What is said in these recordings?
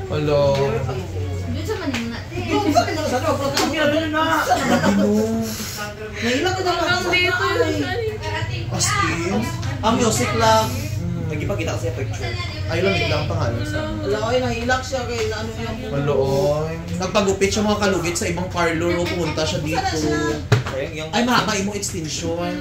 Hello. Doon sa maning natin. Yung sa kanila sa loob, ang ginagawa na. Ngayon ko na lang dito. As in, ang music lang. Nagipagkita kasi yung picture. Ay, lamig lang pangalan sa. Wala ko, nahilak siya kay ano yung... Malooy. Nagpagupit siya mga kalugit sa ibang parlor o pumunta siya dito. Ay, mahaba imong extension.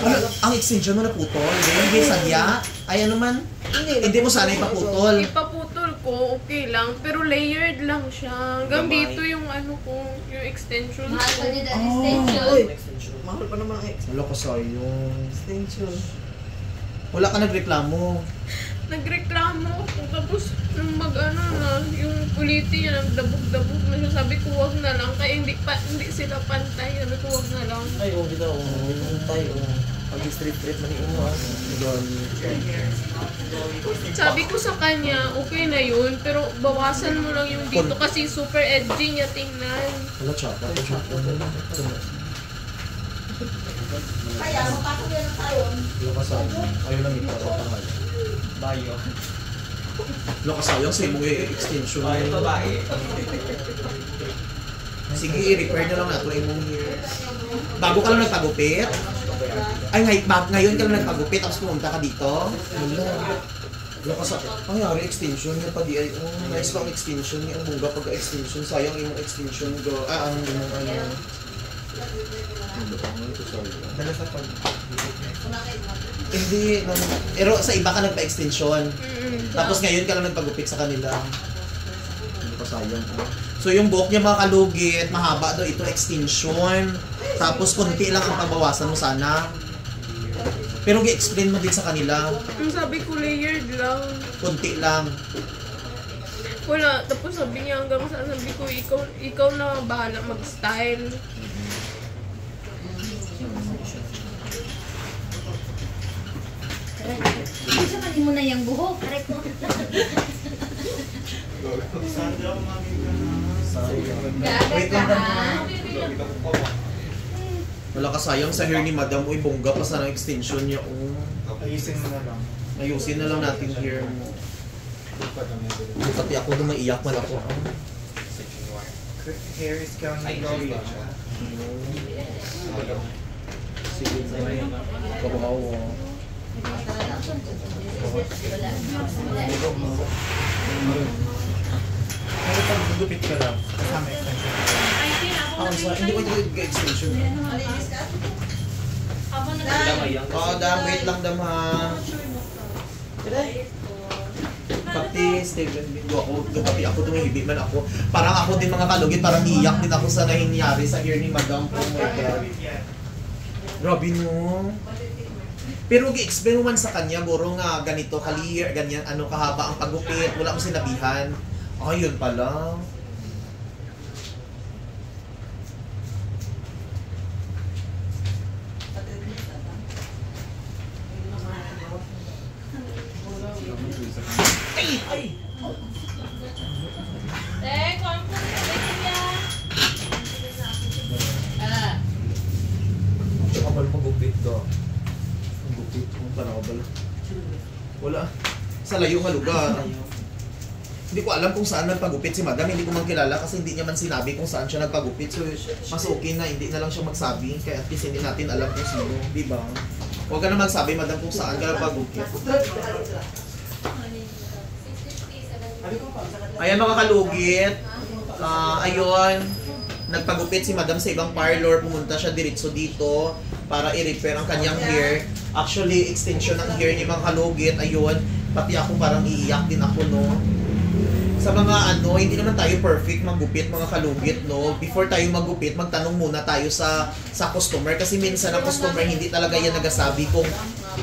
Ano, ang extension mo naputol? Hindi, sadya. Ay, ano man? Hindi mo sana ipaputol. Ipaputol ko, okay lang. Pero layered lang siya. Hanggang dito yung ano ko, yung extension Mahal ko. pa niya dahil extension. Mahal pa naman ang Wala ka sa'yo. extension. Wala ka nagreklamo. Nagreklamo ako. Tapos, nung mag-ano na, yung ulitin niya, nagdabog-dabog na siya. Sabi ko, wag na lang. Kaya hindi sila pantay. Sabi ko, wag na lang. Ay, oh, dito, tayo. Pag-street trip man yung Sabi ko sa kanya, okay na yun. Pero bawasan mo lang yung dito kasi super edgy niya tingnan. Wala, tsaka. Kaya, mapasok yan ang taon. Wala ka sayang. Ayaw lang ito. Pangalan. Bayo. Wala ka sayang sa imong extension. Bayo babae. Sige, i-repair na lang nato imong hair. Bago ka lang nagpagupit? Ay, ngayon ka lang nagpagupit tapos pumunta ka dito? Wala ka sa... Pangyari, extension niya pa di ay... nice lang extension niya. Ang bunga pagka-extension. Sayang imong extension. Ang imong ano... Dala sa pag... Hindi. Pero sa iba ka nagpa-extension. Tapos ngayon ka lang nagpagupit sa kanila. Hindi pa sayang. So yung buhok niya mga kalugit, mahaba daw ito extension. Tapos konti lang ang pabawasan mo sana. Pero i-explain mo din sa kanila. Sabi ko, layered lang. Konti lang. Wala. Tapos sabi niya hanggang sa sabi ko, ikaw na bahala mag-style. Doon sa maning mo na yung buhok. Correct mo. Wait lang ha. Wala ka sayang sa hair ni Madam. Uy, bongga pa sana ang extension niya. Oh. Ayusin mo na lang. Ayusin na lang natin hair mo. Pati ako na maiyak man ako. Hair is counting glory. Sige, kabawa. Pero pag gugupit ka lang, kasama extension. Hindi ko extension. Wait lang dam ha. Pati Steven video ako tumihibig man ako. Parang ako din mga kalugit, parang iyak din ako sa nangyari sa hair ni Madam. Oh my God. Grabe no. Pero gi-explain man sa kanya, guro nga ganito clear, ganyan ano kahaba ang pagupit, wala akong sinabihan. Ayun pala. Ay! Kapal magupit ka. Ang gupit. Ang panakabal. Wala. Sa layo nga lugar. Hindi ko alam kung saan nagpagupit si Madam. Hindi ko man kilala kasi hindi niya man sinabi kung saan siya nagpagupit. So, mas okay na hindi na lang siya magsabi. Kaya at least hindi natin alam kung sino. Diba? Huwag ka na magsabi, Madam, kung saan ka nagpagupit. Ayan mga kalugit. Ayun. Nagpagupit si Madam sa ibang parlor. Pumunta siya diretso dito para i-repair ang kanyang hair. Actually, extension ng hair ni mga kalugit. Ayun. Pati ako parang iiyak din ako, no? Sa mga ano, hindi naman tayo perfect maggupit mga kalugit, no? Before tayo maggupit, magtanong muna tayo sa customer kasi minsan ang customer hindi talaga yan nagasabi kung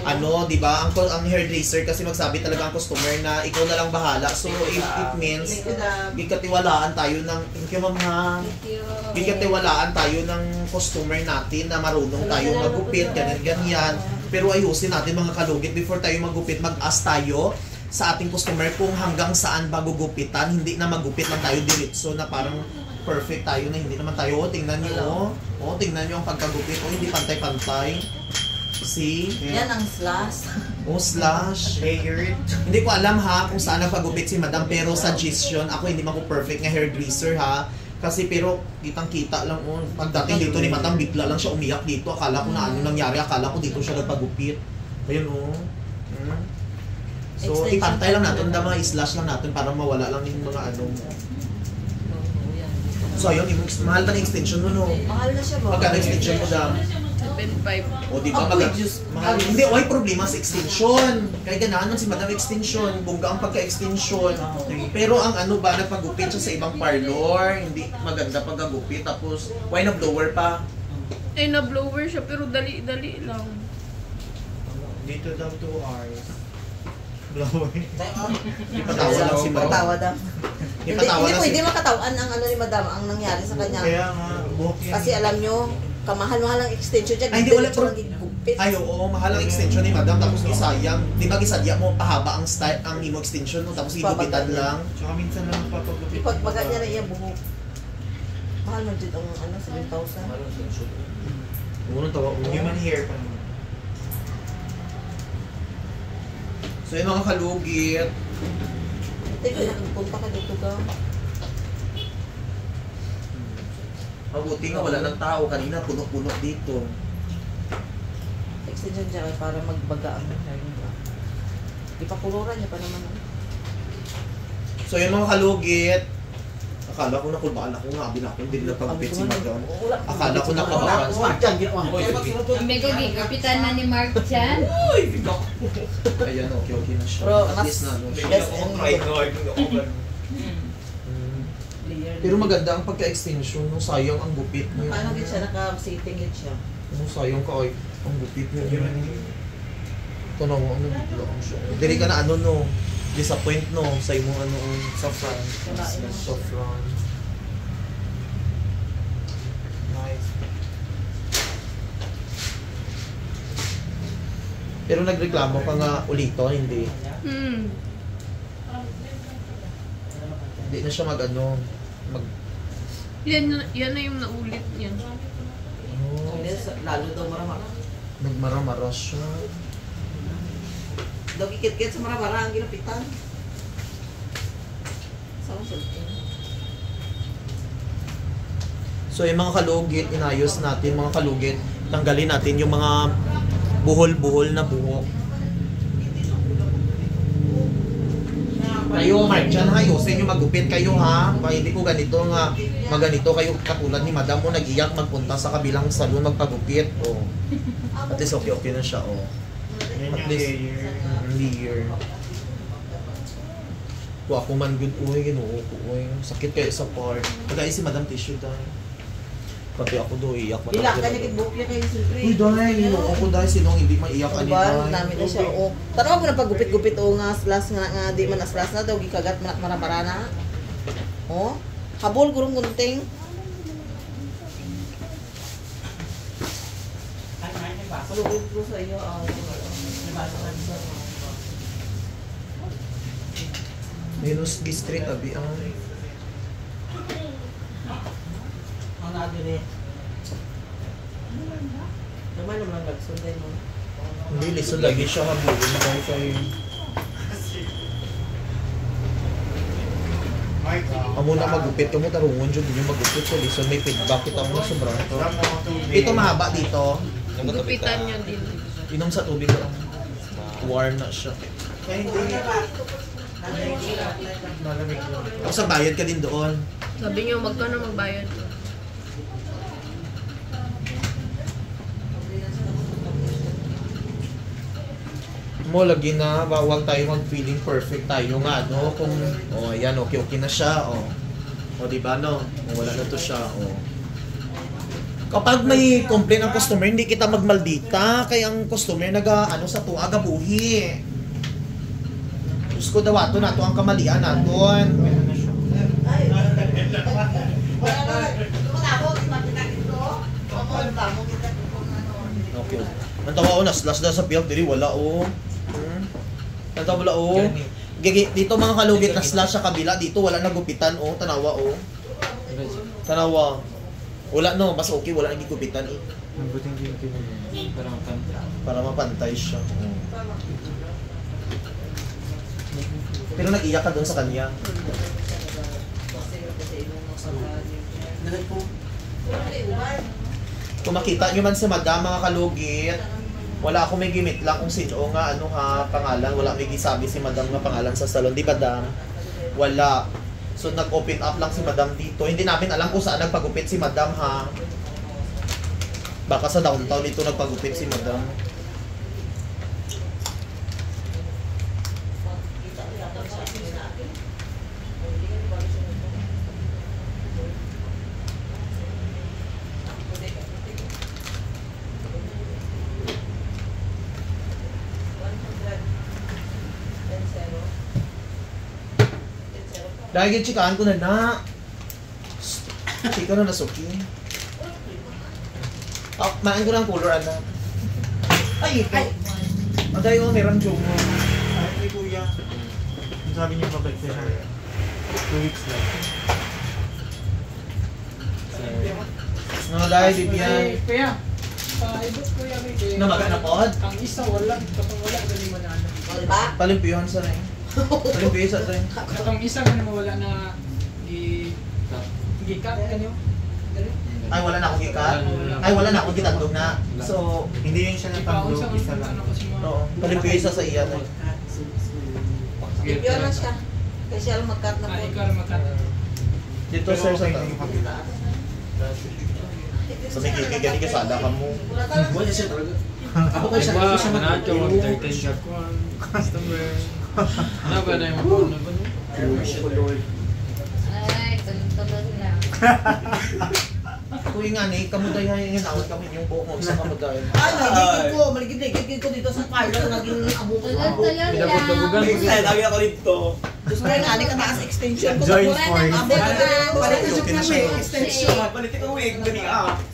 ano, 'di ba? Ang hairdresser kasi magsabi talaga ang customer na ikaw na lang bahala. So it means bigkatiwalaan tayo ng thank you ma'am ha. Bigkatiwalaan tayo ng customer natin na marunong tayo maggupit, ganyan. Pero ayusin natin mga kalugit before tayo maggupit, mag-ask tayo sa ating customer kung hanggang saan ba gugupitan, hindi na magupit lang tayo diretso na parang perfect tayo na hindi naman tayo, tingnan niyo tingnan niyo ang pagkagupit, hindi pantay-pantay. See? Yan ang slash. Oh, slash. Layered. Hindi ko alam ha kung saan nagpagupit si madam, pero suggestion, ako hindi man ko perfect nga hairdresser ha. Kasi pero kitang-kita lang oh. Pagdating dito ni madam, bigla lang siya umiyak dito. Akala ko na ano nangyari, akala ko dito siya nagpagupit. Ayun oh. So, Extension ipantay lang pa natin, naman. mga i-slash lang natin para mawala lang yung mga ano. So, ayun, mahal ba na extension mo no? Mahal na siya ba? Magkano extension mo dam? 7.5. O di ba Ang mag Diyos. mahal? Hindi, oy problema sa extension. Kaya ganahan man si madam extension, bongga ang pagka-extension. Pero ang ano ba, nagpagupit siya sa ibang parlor, hindi maganda pagkagupit. Tapos, why na blower pa? Ay, na-blower siya pero dali-dali lang. Dito daw 2 hours. Blower. Ipatawa lang si madam. Patawa daw. Ipatawa Hindi lang po, si hindi makatawan ang ano ni madam, ang nangyari sa kanya. Kaya nga, buhok yan. Kasi alam nyo, kamahal-mahal ang extension dyan. Ay, hindi, wala diretso pro- lang gigupit. Ay, oo, mahal ang extension ni madam. Tapos isayang. Di ba gisadya mo, pahaba ang style, ang imo extension mo. Tapos igupitan lang. Tsaka minsan lang papagupit. Ipagbaga niya na iya buhok. Mahal man dyan ang ano, 7,000. Unang tawa, Human hair pa naman. So yung mga kalugit, Ito, punta ka dito ka. mabuti nga wala ng tao. Kanina puno-puno dito. Extension dyan para magbaga ang hair niya. Ipakuloran niya pa naman. So yung mga kalugit, akala ko na kulbaan ako nga, binako hindi nila pagupit si madam. Akala ko nakabakan. Mega kapitan na ni Mark Chan. Ayan, okay na siya. Bro, At mas least na ano siya. best and Mm. Pero maganda ang pagka-extension, no? Sayang ang gupit mo. Paano gid siya naka-sitting gid siya? No, sayang ka ay, ang gupit mo. Tanaw mo, ano dito lang siya. Dili ka na ano no, disappoint no, sa imong ano, Sa front. sa front. Nice. Pero nagreklamo ka nga ulito, hindi. Hindi na siya mag-ano, Yan na yung naulit niya. Lalo daw maramara. nagmara-mara siya. Daw kikit-kit sa maramara ang ginapitan. Saan siya? So yung mga kalugit, inayos natin mga kalugit, tanggalin natin yung mga buhol-buhol na buhok. Kayo, Mark, dyan ha, ayusin yung magupit kayo ha. Kaya hindi ko ganito nga, maganito kayo katulad ni madam mo, nag-iyak magpunta sa kabilang salon magpagupit. Oh. At least okay na siya. Oh. Yan At yung least, layer. layer. Wa ako man good uy, ginoo ko uy. Sakit kayo sa part. Pagkain si madam tissue dahil. Pati ako do iyak man. Bila ka niya kibuk niya kayo siyempre. Uy dahil, ginoo ko dahil sinong hindi maiyak Ano ani ba? dahil. Dami na siya. O, tanong mo na paggupit-gupit o nga slas nga di man aslas na daw gikagat man maramara na. O, habol gurong gunting. Malugod ko sa iyo. Minus district abi ang. Ang agre. Naman naman nagsunday mo. Hindi lisod lagi siya habulin dahil kay. Mike, Amo na magupit kamo tarungon jud yung magupit so lisod may feedback kita mo sobra to. Ito mahaba dito. Gupitan niya din. Inom sa tubig lang. Warm na siya. Kaya hindi. Malamig lang. Tapos ang bayad ka din doon. Sabi niya, magkano magbayad. Mo lagi na bawal tayo mag-feeling perfect tayo nga no kung ayan okay na siya o di ba no wala na to siya kapag may complain ang customer hindi kita magmaldita kay ang customer ano sa tuwa gabuhi Diyos ko daw ato nato ang kamalian naton Ay, wala na. Tumatapos, makita dito. Oo, tamo kita dito. okay ang tawa o naslas na sa field diri wala ang tawa wala dito mga kalugit naslas sa kabila dito wala nagupitan tanawa tanawa wala no mas okay wala nagigupitan Mabuting ginto mo. Para mapantay. Para mapantay siya. Pero nag-iyak ka doon sa kanya. Kung makita nyo man sa madam, mga kalugit, wala akong may gimit lang kung sino nga, ano ha, pangalan. Wala may gisabi si madam nga pangalan sa salon. Di ba, dam? Wala. So, nag-open up lang si madam dito. Hindi namin alam kung saan nagpagupit si madam, ha? Baka sa downtown dito nagpagupit si madam. Dahil yung chikahan ko na. Chika na nasuki. Oh, maan ko ng color, anak. Ay, ito. Ang dahil mo, meron joke mo. Ay, ni kuya. Sabi niyo babalik siya. 2 weeks lang. Mga dahil, Bibian. Kuya, paibot kuya may kuya. Namaga na pod? Ang isa wala, kapag wala, dali mo na ano. O, diba? Palimpiyon sa rin. Palimpiyon sa rin. Katong isa ka na mawala na gikat kanyo. Ay, wala na akong gikat. Ay, wala na akong gitandog na. So, Hindi yun siya natanggo, isa lang. Ano palimpiyon sa iyan. Pipyo na siya. Kasi siya lang mag-cut na po. Ikaw rin magkat. Dito, sir, sa ito. So, may kikigani ka sada ka mo. Wala siya talaga. Ako kayo siya Nacho, mag-13 ka. Customer. Ano ba na yung phone na ba? Ay, tulog lang. Kuya nga, kamuday yung inawat kami yung buhok mo sa kamuday. Ay, maligid ko dito sa parlor. Naging abukot Tulog lang. Pinapagdabugan ko dito. Lagi ako dito. Gusto ko nga, kataas extension ko. Join force. Palit Okay na siya. Extension. Palit ko wig, gani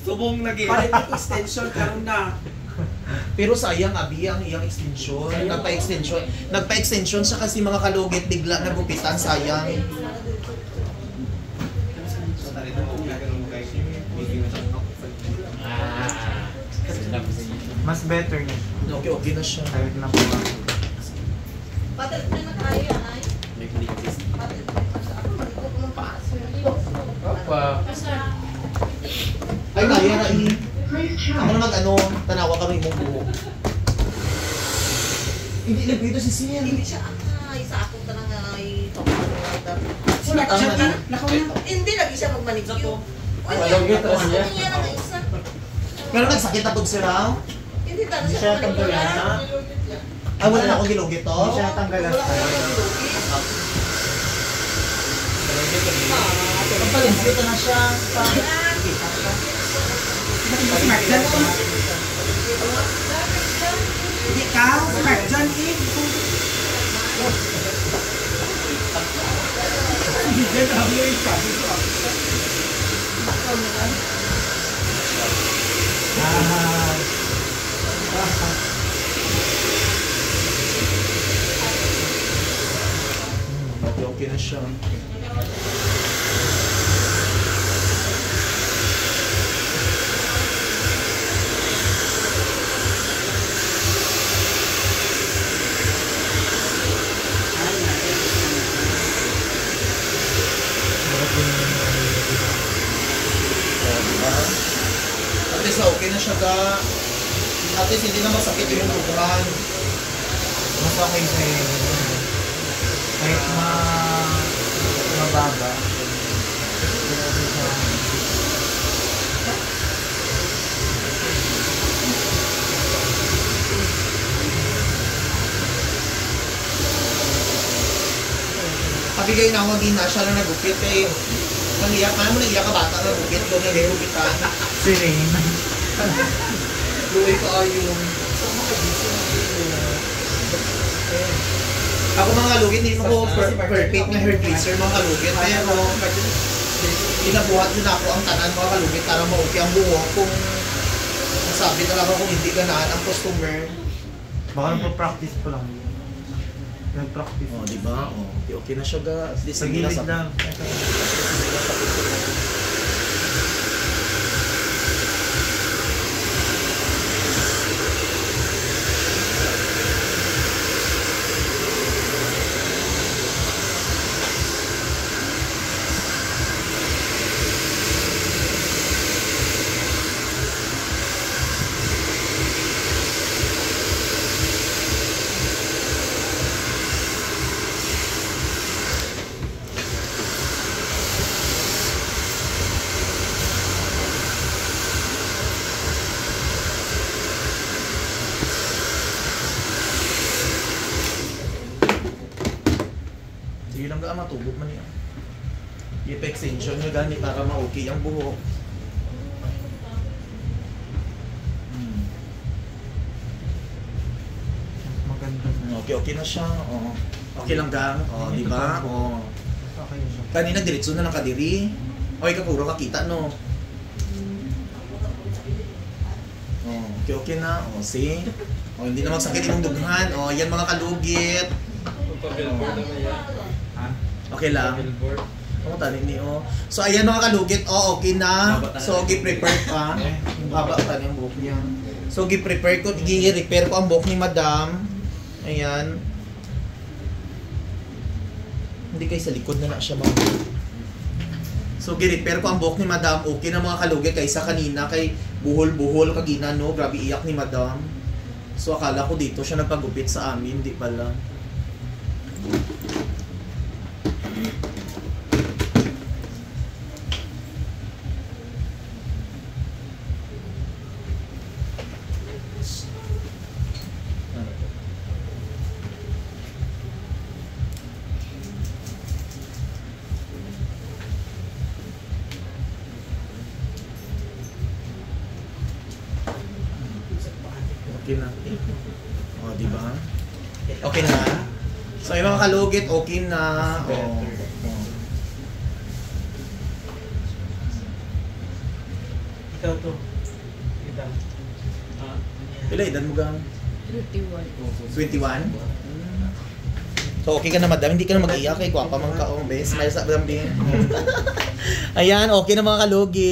subong lagi. Palit ko extension karon na. Pero sayang, Abi, ang iyang extension. Nagpa-extension siya kasi mga kalugit, bigla nagupitan, sayang. Mas better niya. Okay na siya. Kahit na po. Palit na tayo, ay. Palit na siya. Ako, malikot ko ng paas. Papa. Ay, kaya na ako na mag-ano, tanawa kami mong buhok. Hindi lang dito si Sian. Hindi siya, isa akong tanang ay hindi lagi siya magmanicure. Malugit ako niya. Niya lang isa. Pero nagsakit na po sila. Hindi tala Hindi siya siya tanggalan na. Ay, wala na akong gilugit to. Hindi siya tanggalan. Wala ka lang gilugit. Pagpalimpyo na siya. Hindi ka, smart dyan eh. Okay na siya. At least okay na siya ga. At least hindi na masakit yung lubuhan. Mas okay sa iyo. Kahit mababa. Kabigay na ako din na siya lang nagupit eh. Nangiyak, paano mo nangiyak ka bata na gupit doon nag-gupitan? Si Rain. Luwi ka ayun. Ako mga kalugit, hindi mo ko perfect na hair tracer mga kalugit. Kaya ako, inabuhat din ako ang tanan mga kalugit para ma-okay ang buhok kung nasabi talaga kung hindi ganahan ang customer. Baka nagpa-practice pa lang. Nag-practice. Oh, di ba? Oh, okay na siya ga. At least Sa hindi gilid nasakit. lang. Sige lang ga, matubog man yan. Ipa-extension nyo gani para ma-okay ang buhok. Maganda. Okay na siya. Oh. Okay lang gang. Oh, di ba? Oh. Okay siya. Kanina diretso na lang kadiri. Oy, kapuro kakita no. Oh, okay na. Oh, see? Oh, hindi na magsakit yung dughan. Oh, yan mga kalugit. Pa-billboard naman yan. Ha? Okay lang. Pa-billboard. Oh, tani ni oh. So ayan mga kalugit. Oh, okay na. So gi-prepare pa. Baba tani ang buhok niya. So gi-prepare ko, gi-repair ko ang buhok ni Madam. Ayan. Hindi kay sa likod na siya mga. So gi-repair ko ang buhok ni Madam. Okay na mga kalugit kaysa kanina kay buhol-buhol kagina no. Grabe iyak ni Madam. So akala ko dito siya nagpagupit sa amin, di pala. Okay na. O, di ba? Okay na. So, yung mga kalugit, okay na. O. Ikaw to. Kita. Pila, edad mo gang? 21. 21? So, okay ka na, Madam. Hindi ka na mag-iyak. Kay gwapa mang kaong, bes. Smile sa Madam din. Ayan, okay na mga kalugit.